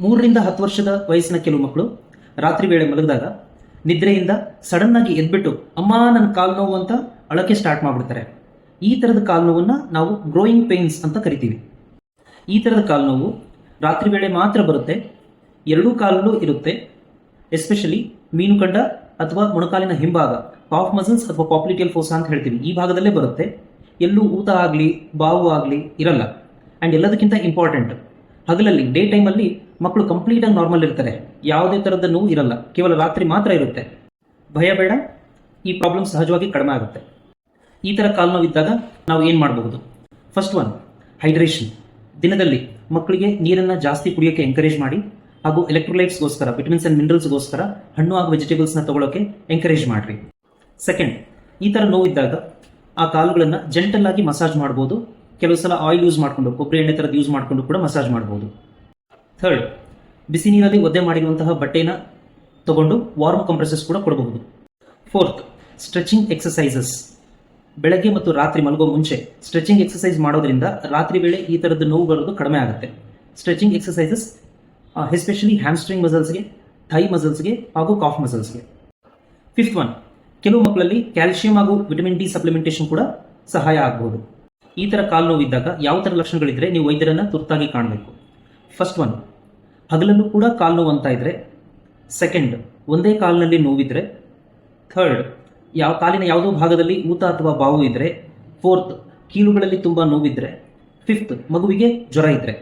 3 ರಿಂದ 10 ವರ್ಷದ ವಯಸ್ಸಿನ ಕೆಲವು ಮಕ್ಕಳು ರಾತ್ರಿ ವೇಳೆ ಮಲಗಿದಾಗ ನಿದ್ರೆಯಿಂದ ಸಡನ್ನಾಗಿ ಎದ್ಬಿಟ್ಟು ಅಮ್ಮ ನನ್ನ ಕಾಲು ನೋವು ಅಂತ ಅಳಕ್ಕೆ ಸ್ಟಾರ್ಟ್ ಮಾಡಿಬಿಡ್ತಾರೆ. ಈ ಥರದ ಕಾಲು ನೋವನ್ನು ನಾವು ಗ್ರೋಯಿಂಗ್ ಪೇನ್ಸ್ ಅಂತ ಕರಿತೀವಿ. ಈ ಥರದ ಕಾಲು ನೋವು ರಾತ್ರಿ ವೇಳೆ ಮಾತ್ರ ಬರುತ್ತೆ. ಎರಡೂ ಕಾಲಲ್ಲೂ ಇರುತ್ತೆ. ಎಸ್ಪೆಷಲಿ ಮೀನುಕಂಡ ಅಥವಾ ಮೊಣಕಾಲಿನ ಹಿಂಭಾಗ, ಪಾಫ್ ಮಸಲ್ಸ್ ಅಥವಾ ಪಾಪ್ಲಿಟಿಯಲ್ ಫೋಸಾ ಅಂತ ಹೇಳ್ತೀವಿ, ಈ ಭಾಗದಲ್ಲೇ ಬರುತ್ತೆ. ಎಲ್ಲೂ ಊತ ಆಗಲಿ ಬಾವು ಆಗಲಿ ಇರಲ್ಲ. ಆ್ಯಂಡ್ ಎಲ್ಲದಕ್ಕಿಂತ ಇಂಪಾರ್ಟೆಂಟ್, ಹಗಲಲ್ಲಿ ಡೇ ಟೈಮಲ್ಲಿ ಮಕ್ಕಳು ಕಂಪ್ಲೀಟಾಗಿ ನಾರ್ಮಲ್ ಇರ್ತಾರೆ. ಯಾವುದೇ ಥರದ ನೋವು ಇರಲ್ಲ, ಕೇವಲ ರಾತ್ರಿ ಮಾತ್ರ ಇರುತ್ತೆ. ಭಯ ಬೇಡ, ಈ ಪ್ರಾಬ್ಲಮ್ ಸಹಜವಾಗಿ ಕಡಿಮೆ ಆಗುತ್ತೆ. ಈ ಥರ ಕಾಲು ನೋವಿದ್ದಾಗ ನಾವು ಏನು ಮಾಡಬಹುದು? First one, hydration. ದಿನದಲ್ಲಿ ಮಕ್ಕಳಿಗೆ ನೀರನ್ನು ಜಾಸ್ತಿ ಕುಡಿಯೋಕ್ಕೆ ಎಂಕರೇಜ್ ಮಾಡಿ, ಹಾಗೂ ಎಲೆಕ್ಟ್ರೋಲೈಟ್ಸ್ಗೋಸ್ಕರ, ವಿಟಮಿನ್ಸ್ ಆ್ಯಂಡ್ ಮಿನರಲ್ಸ್ಗೋಸ್ಕರ ಹಣ್ಣು ಹಾಗೂ ವೆಜಿಟೇಬಲ್ಸ್ನ ತಗೊಳ್ಳೋಕ್ಕೆ ಎಂಕರೇಜ್ ಮಾಡಿರಿ. ಸೆಕೆಂಡ್, ಈ ಥರ ನೋವಿದ್ದಾಗ ಆ ಕಾಲುಗಳನ್ನು ಜೆಂಟಲ್ ಆಗಿ ಮಸಾಜ್ ಮಾಡ್ಬೋದು. ಕೆಲವು ಸಲ ಆಯಿಲ್ ಯೂಸ್ ಮಾಡಿಕೊಂಡು, ಕೊಬ್ಬರಿ ಎಣ್ಣೆ ಥರದ್ದು ಯೂಸ್ ಮಾಡಿಕೊಂಡು ಕೂಡ ಮಸಾಜ್ ಮಾಡ್ಬೋದು. ಥರ್ಡ್, ಬಿಸಿ ನೀರಲ್ಲಿ ಒದ್ದೆ ಮಾಡಿರುವಂತಹ ಬಟ್ಟೆನ ತಗೊಂಡು ವಾರ್ಮ್ ಕಂಪ್ರೆಸಸ್ ಕೂಡ ಕೊಡಬಹುದು. Fourth, stretching exercises. ಬೆಳಗ್ಗೆ ಮತ್ತು ರಾತ್ರಿ ಮಲಗೋ ಮುಂಚೆ ಸ್ಟ್ರೆಚಿಂಗ್ ಎಕ್ಸಸೈಸ್ ಮಾಡೋದ್ರಿಂದ ರಾತ್ರಿ ವೇಳೆ ಈ ಥರದ್ದು ನೋವು ಬರೋದು ಕಡಿಮೆ ಆಗುತ್ತೆ. ಸ್ಟ್ರೆಚಿಂಗ್ ಎಕ್ಸಸೈಸಸ್ ಎಸ್ಪೆಷಲಿ ಹ್ಯಾಮ್ಸ್ಟ್ರಿಂಗ್ ಮಸಲ್ಸ್ಗೆ, ಥೈ ಮಸಲ್ಸ್ಗೆ ಹಾಗೂ ಕಾಫ್ ಮಸಲ್ಸ್ಗೆ. ಫಿಫ್ತ್ ಒನ್, ಕೆಲವು ಮಕ್ಕಳಲ್ಲಿ ಕ್ಯಾಲ್ಸಿಯಂ ಹಾಗೂ ವಿಟಮಿನ್ ಡಿ ಸಪ್ಲಿಮೆಂಟೇಷನ್ ಕೂಡ ಸಹಾಯ ಆಗಬಹುದು. ಈ ಥರ ಕಾಲು ನೋವಿದ್ದಾಗ ಯಾವ ಥರ ಲಕ್ಷಣಗಳಿದ್ದರೆ ನೀವು ವೈದ್ಯರನ್ನು ತುರ್ತಾಗಿ ಕಾಣಬೇಕು? ಫಸ್ಟ್ ಒನ್, ಹಗಲಲ್ಲೂ ಕೂಡ ಕಾಲು ನೋವು ಅಂತ ಇದ್ದರೆ. ಸೆಕೆಂಡ್, ಒಂದೇ ಕಾಲಿನಲ್ಲಿ ನೋವಿದ್ರೆ. ಥರ್ಡ್, ಕಾಲಿನ ಯಾವುದೋ ಭಾಗದಲ್ಲಿ ಊತ ಅಥವಾ ಬಾವು ಇದ್ದರೆ. ಫೋರ್ತ್, ಕೀಲುಗಳಲ್ಲಿ ತುಂಬ ನೋವಿದ್ದರೆ. ಫಿಫ್ತ್, ಮಗುವಿಗೆ ಜ್ವರ ಇದ್ದರೆ.